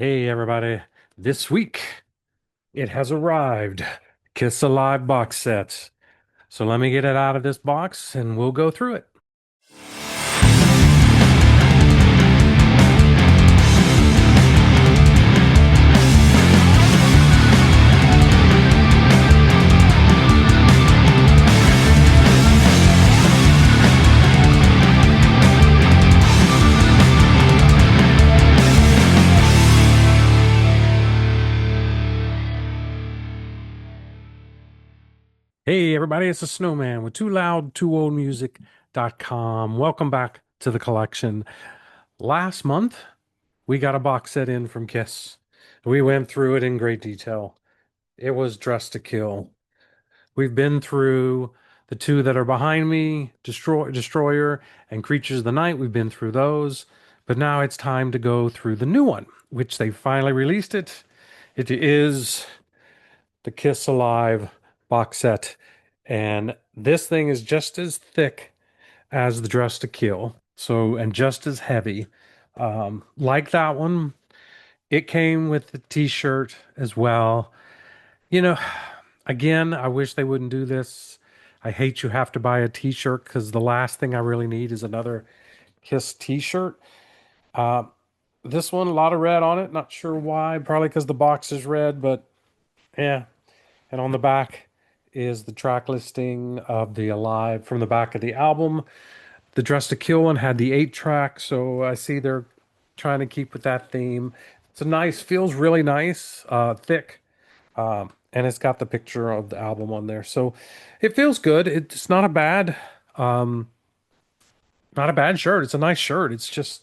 Hey everybody, this week it has arrived. Kiss Alive box sets. So let me get it out of this box and we'll go through it. Hey everybody, it's the Snowman with TooLoud2OldMusic.com. Welcome back to the collection. Last month we got a box set in from Kiss. We went through it in great detail. It was Dressed to Kill. We've been through the two that are behind me, Destroyer and Creatures of the Night. We've been through those, but now it's time to go through the new one, which they finally released it. It is the Kiss Alive box set, and this thing is just as thick as the Dress to Kill, so and just as heavy. Like that one, it came with the T-shirt as well. You know, again, I wish they wouldn't do this. I hate you have to buy a t-shirt because the last thing I really need is another Kiss t-shirt. Uh, this one, a lot of red on it. Not sure why. Probably because the box is red, but yeah. And on the back is the track listing of the Alive from the back of the album. The Dress to Kill one had the 8 track, so I see they're trying to keep with that theme. It's a nice, feels really nice, thick. And it's got the picture of the album on there. So it feels good. It's um, not a bad shirt. It's a nice shirt. It's just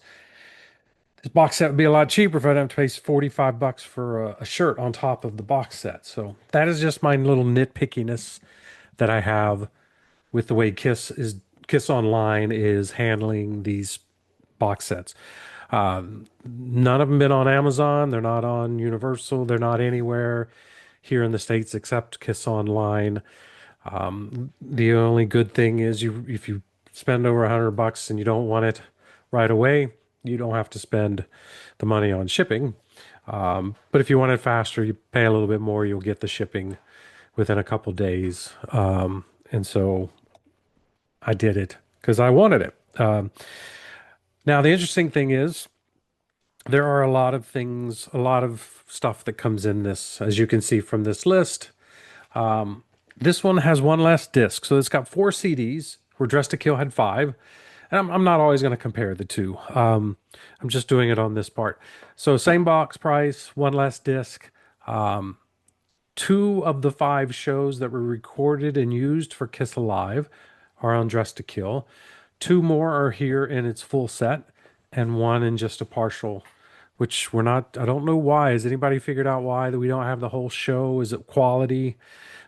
this box set would be a lot cheaper if I didn't have to pay $45 for a shirt on top of the box set. So that is just my little nitpickiness that I have with the way Kiss Online is handling these box sets. None of them been on Amazon. They're not on Universal. They're not anywhere here in the States except Kiss Online. The only good thing is if you spend over $100 and you don't want it right away, you don't have to spend the money on shipping. But if you want it faster, you pay a little bit more, you'll get the shipping within a couple days. And so I did it because I wanted it. Now, the interesting thing is there are a lot of things, a lot of stuff that comes in this, as you can see from this list. This one has one less disc, so it's got 4 CDs, where Dress to Kill had 5. And I'm not always going to compare the two. I'm just doing it on this part. So same box price, one less disc. 2 of the 5 shows that were recorded and used for Kiss Alive are on Dress to Kill. 2 more are here in its full set, and one in just a partial, which we're not, I don't know why. Has anybody figured out why that we don't have the whole show? Is it quality?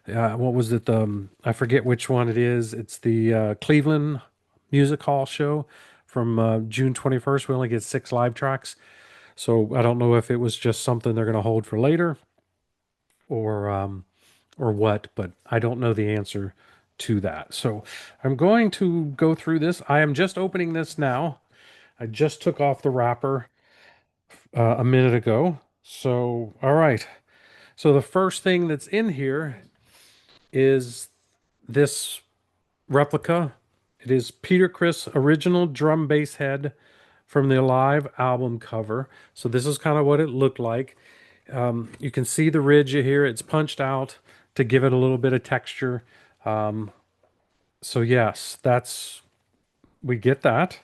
What was it? I forget which one it is. It's the Cleveland Music Hall show from June 21st. We only get 6 live tracks. So I don't know if it was just something they're going to hold for later or what, but I don't know the answer to that. So I'm going to go through this. I am just opening this now. I just took off the wrapper a minute ago. So, all right. So the first thing that's in here is this replica. It is Peter Criss original drum bass head from the Alive album cover. So this is kind of what it looked like. You can see the ridge here. It's punched out to give it a little bit of texture. So yes, we get that.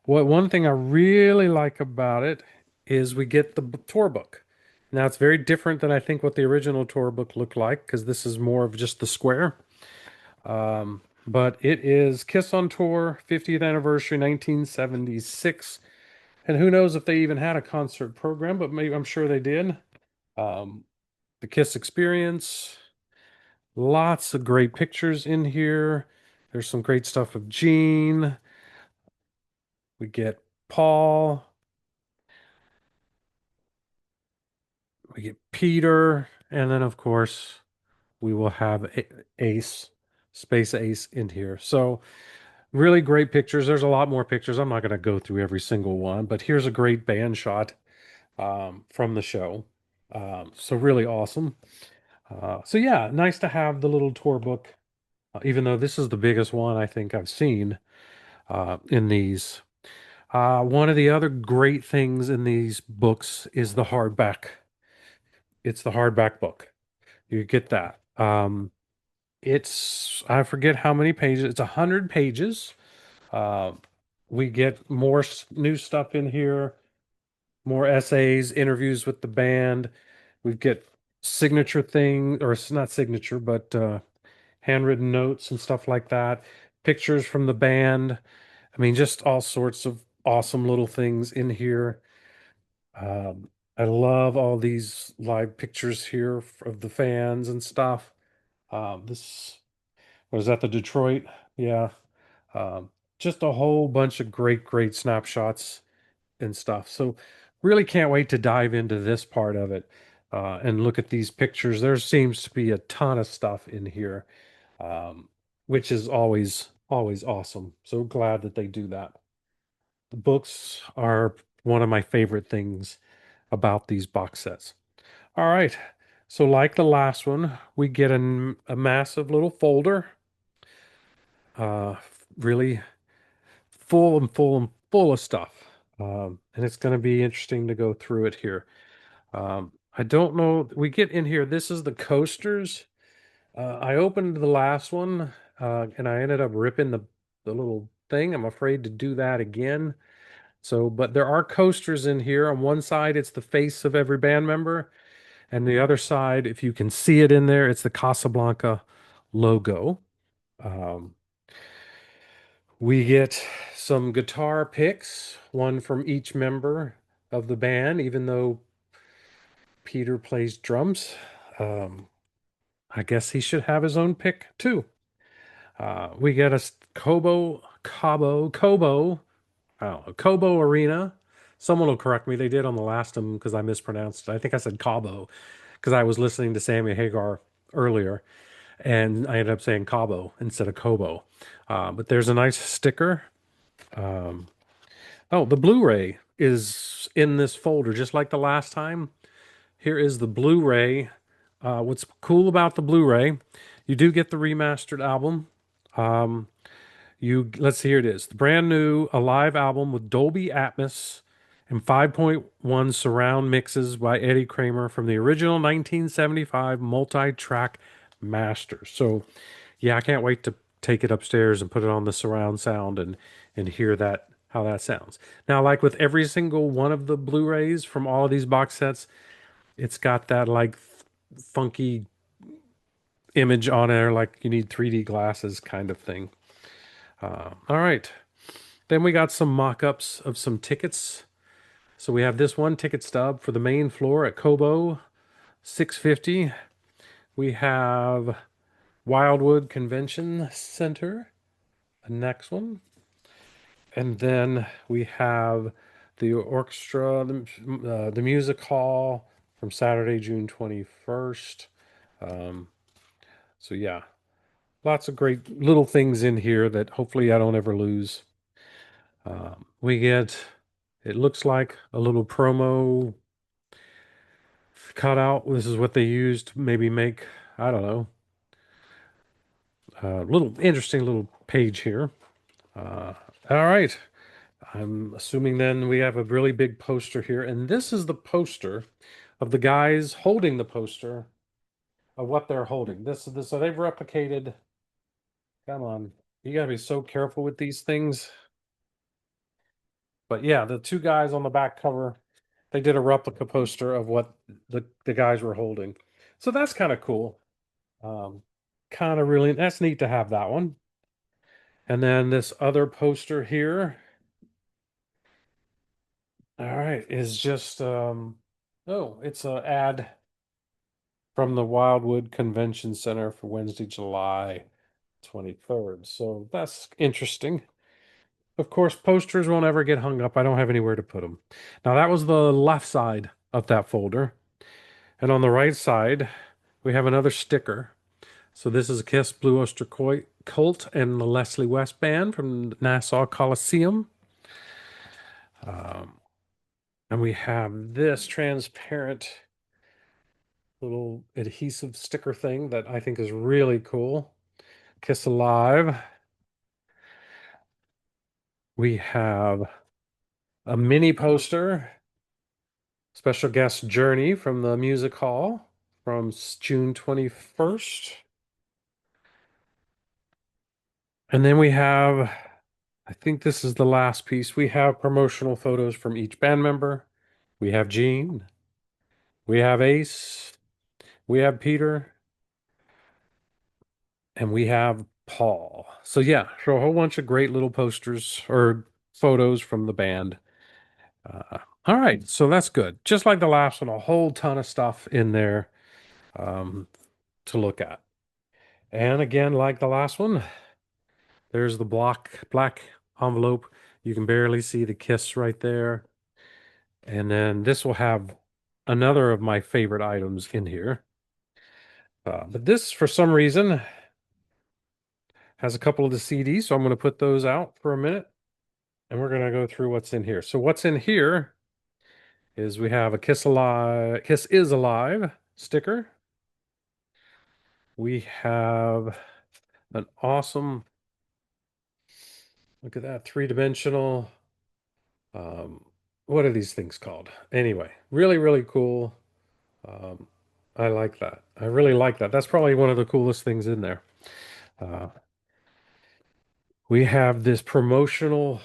One thing I really like about it is we get the tour book. Now it's very different than I think what the original tour book looked like because this is more of just the square. But it is Kiss on Tour 50th anniversary 1976. And who knows if they even had a concert program, but maybe I'm sure they did. Um, the Kiss Experience. Lots of great pictures in here. There's some great stuff of Gene. We get Paul. We get Peter. And then, of course, we will have Ace, Space Ace in here. So, really great pictures. There's a lot more pictures. I'm not going to go through every single one, but here's a great band shot from the show. So really awesome. So yeah, nice to have the little tour book, even though this is the biggest one I think I've seen in these. One of the other great things in these books is the hardback. It's the hardback book. You get that. I forget how many pages. It's 100 pages. Uh, we get more new stuff in here, more essays, interviews with the band. We get signature thing, or it's not signature, but handwritten notes and stuff like that. Pictures from the band. I mean, just all sorts of awesome little things in here. I love all these live pictures here of the fans and stuff. This was that the Detroit? Yeah. Um, just a whole bunch of great snapshots and stuff. So really can't wait to dive into this part of it and look at these pictures. There seems to be a ton of stuff in here, um, which is always awesome. So glad that they do that. The books are one of my favorite things about these box sets. All right. So like the last one, we get a massive little folder, uh, really full of stuff. And it's going to be interesting to go through it here. I don't know. We get in here. This is the coasters. I opened the last one, and I ended up ripping the little thing. I'm afraid to do that again. So, but there are coasters in here. On one side, it's the face of every band member, and the other side, if you can see it in there, it's the Casablanca logo. Um, we get some guitar picks, one from each member of the band, even though Peter plays drums. Um, I guess he should have his own pick too. We get a I don't know, Cobo Arena. Someone will correct me. They did on the last one because I mispronounced it. I think I said Cabo because I was listening to Sammy Hagar earlier and I ended up saying Cabo instead of Cobo. But there's a nice sticker. Um, oh, the Blu-ray is in this folder just like the last time. Here is the Blu-ray. What's cool about the Blu-ray, you do get the remastered album. Um, let's see, here it is. The brand new Alive album with Dolby Atmos and 5.1 surround mixes by Eddie Kramer from the original 1975 multi-track master. So, yeah, I can't wait to take it upstairs and put it on the surround sound and hear that how that sounds. Now, like with every single one of the Blu-rays from all of these box sets, it's got that like funky image on there, like you need 3D glasses kind of thing. All right. Then we got some mock-ups of some tickets. So we have this one ticket stub for the main floor at Kobo, 650. We have Wildwood Convention Center, the next one. And then we have the orchestra, the music hall from Saturday, June 21st. Um, so yeah, lots of great little things in here that hopefully I don't ever lose. We get, it looks like a little promo cutout. This is what they used to maybe make, I don't know, a little interesting little page here. Uh, all right. I'm assuming then we have a really big poster here. And this is the poster of the guys holding the poster of what they're holding. This, so they've replicated. Come on. You got to be so careful with these things. But yeah, the two guys on the back cover, they did a replica poster of what the guys were holding. So that's kind of cool. Um, kind of really, that's neat to have that one. And then this other poster here, all right, is just oh, it's an ad from the Wildwood Convention Center for Wednesday, July 23rd. So that's interesting. Of course, posters won't ever get hung up. I don't have anywhere to put them. Now, that was the left side of that folder. And on the right side, we have another sticker. So this is a Kiss Blue Oyster Cult and the Leslie West Band from Nassau Coliseum. And we have this transparent little adhesive sticker thing that I think is really cool. Kiss Alive. We have a mini poster, special guest Journey from the music hall from June 21st. And then we have, I think this is the last piece. We have promotional photos from each band member. We have Gene. We have Ace. We have Peter. And we have Paul. So yeah, so a whole bunch of great little posters or photos from the band. All right, so that's good. Just like the last one, a whole ton of stuff in there um, to look at. And again, like the last one, there's the black envelope. You can barely see the kiss right there. And then this will have another of my favorite items in here. But this, for some reason, has a couple of the CDs, so I'm going to put those out for a minute, and we're going to go through what's in here. So what's in here is we have a Kiss is Alive sticker. We have an awesome, look at that, three-dimensional, um, what are these things called? Anyway, really, really cool. Um, I like that. I really like that. That's probably one of the coolest things in there. Uh, we have this promotional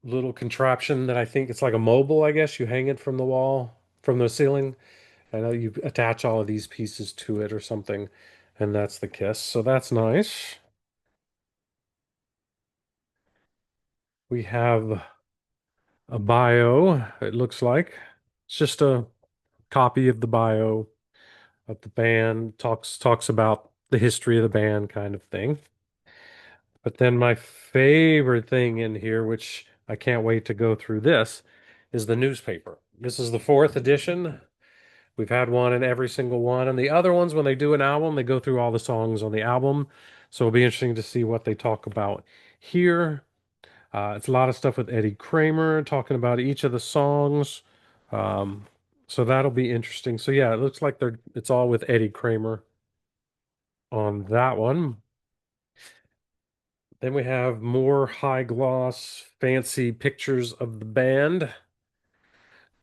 little contraption that I think it's like a mobile, I guess. You hang it from the wall, from the ceiling. I know you attach all of these pieces to it or something, and that's the kiss. So that's nice. We have a bio, it looks like. It's just a copy of the bio of the band, talks about the history of the band kind of thing. But then my favorite thing in here, which I can't wait to go through this, is the newspaper. This is the fourth edition. We've had one in every single one. And the other ones, when they do an album, they go through all the songs on the album. So it'll be interesting to see what they talk about here. It's a lot of stuff with Eddie Kramer talking about each of the songs. Um, so that'll be interesting. So yeah, it looks like it's all with Eddie Kramer on that one. Then we have more high gloss, fancy pictures of the band.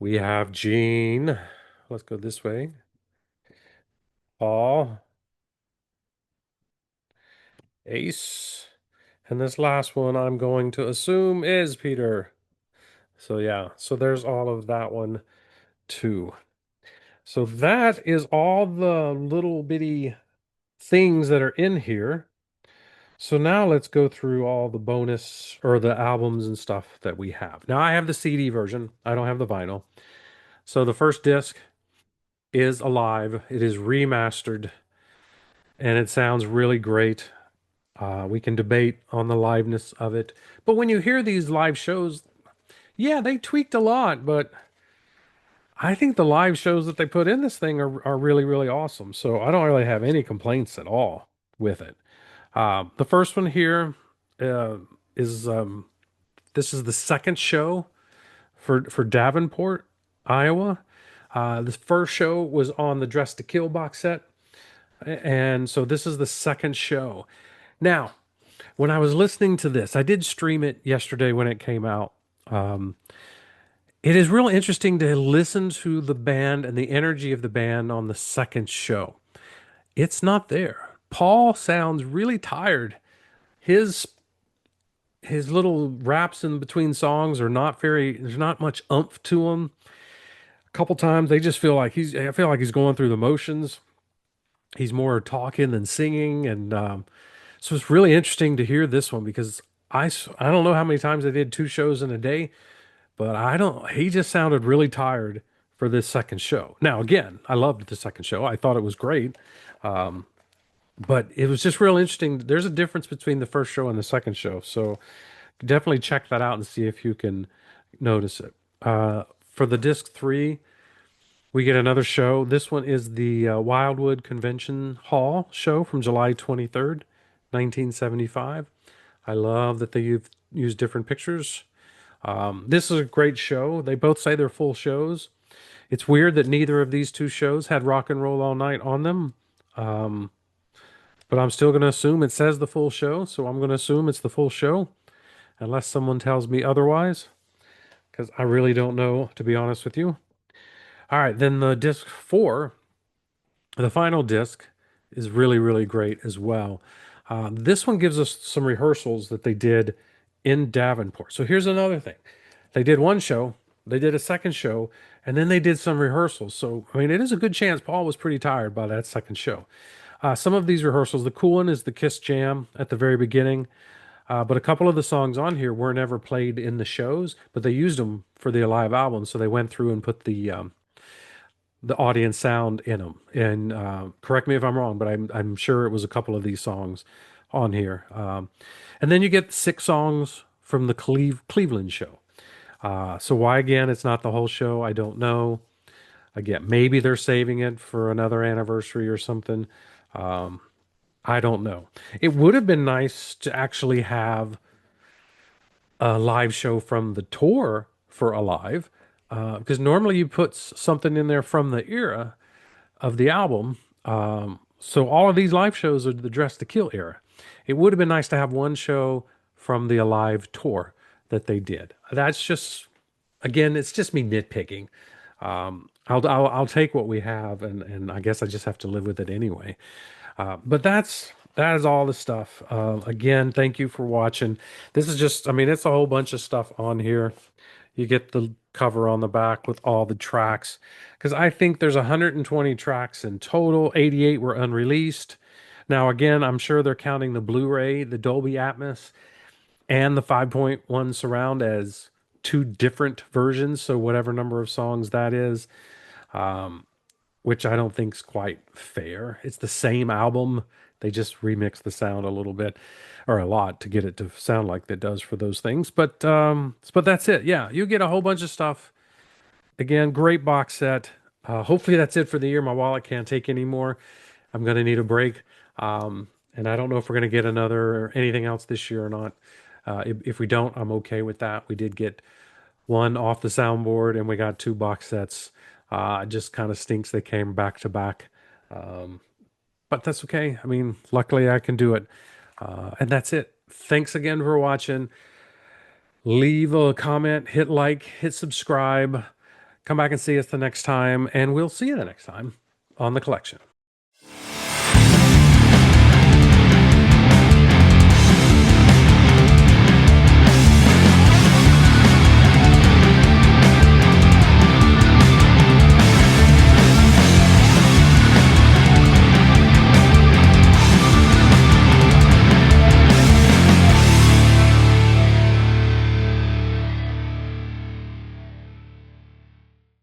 We have Gene. Let's go this way. Paul, Ace. And this last one I'm going to assume is Peter. So yeah, so there's all of that one too. So that is all the little bitty things that are in here. So now let's go through all the bonus or the albums and stuff that we have. Now I have the CD version. I don't have the vinyl. So the first disc is alive. It is remastered and it sounds really great. We can debate on the liveness of it. But when you hear these live shows, yeah, they tweaked a lot, but I think the live shows that they put in this thing are really, really awesome. So I don't really have any complaints at all with it. The first one here uh, is this is the second show for Davenport, Iowa. The first show was on the Dress to Kill box set, and so this is the second show. Now, when I was listening to this, I did stream it yesterday when it came out. It is real interesting to listen to the band and the energy of the band on the second show. It's not there. Paul sounds really tired. His his little raps in between songs are not very, there's not much umph to them. A couple times they just feel like I feel like he's going through the motions. He's more talking than singing. And so it's really interesting to hear this one because I don't know how many times they did two shows in a day, but he just sounded really tired for this second show. Now, again, I loved the second show. I thought it was great. But it was just real interesting. There's a difference between the first show and the second show. So definitely check that out and see if you can notice it. For the disc three, we get another show. This one is the Wildwood Convention Hall show from July 23rd, 1975. I love that they've used different pictures. This is a great show. They both say they're full shows. It's weird that neither of these two shows had Rock and Roll All Night on them. Um, but I'm still going to assume it says the full show, so I'm going to assume it's the full show, unless someone tells me otherwise, because I really don't know, to be honest with you. All right, then the disc four, the final disc, is really, really great as well. This one gives us some rehearsals that they did in Davenport. So here's another thing. They did one show, they did a second show, and then they did some rehearsals. So, I mean, it is a good chance Paul was pretty tired by that second show. Some of these rehearsals, the cool one is the Kiss Jam at the very beginning. But a couple of the songs on here weren't ever played in the shows, but they used them for the live album. So they went through and put the audience sound in them. And correct me if I'm wrong, but I'm sure it was a couple of these songs on here. And then you get 6 songs from the Cleveland show. So why again it's not the whole show, I don't know. Again, maybe they're saving it for another anniversary or something. I don't know. It would have been nice to actually have a live show from the tour for Alive, because normally you put something in there from the era of the album. So all of these live shows are the Dress to Kill era. It would have been nice to have one show from the Alive tour that they did. That's just, again, it's just me nitpicking. I'll take what we have, and I guess I just have to live with it anyway. But that is all the stuff. Again, thank you for watching. This is just, I mean, it's a whole bunch of stuff on here. You get the cover on the back with all the tracks, because I think there's 120 tracks in total. 88 were unreleased. Now, again, I'm sure they're counting the Blu-ray, the Dolby Atmos, and the 5.1 surround as two different versions. So whatever number of songs that is, which I don't think is quite fair. It's the same album. They just remix the sound a little bit or a lot to get it to sound like it does for those things. But that's it. Yeah, you get a whole bunch of stuff. Again, great box set. Hopefully that's it for the year. My wallet can't take any more. I'm gonna need a break. And I don't know if we're gonna get another or anything else this year or not. If we don't, I'm okay with that. We did get one off the soundboard and we got 2 box sets. It just kind of stinks they came back to back. But that's okay. I mean, luckily I can do it. And that's it. Thanks again for watching. Leave a comment, hit like, hit subscribe. Come back and see us the next time, and we'll see you the next time on The Collection.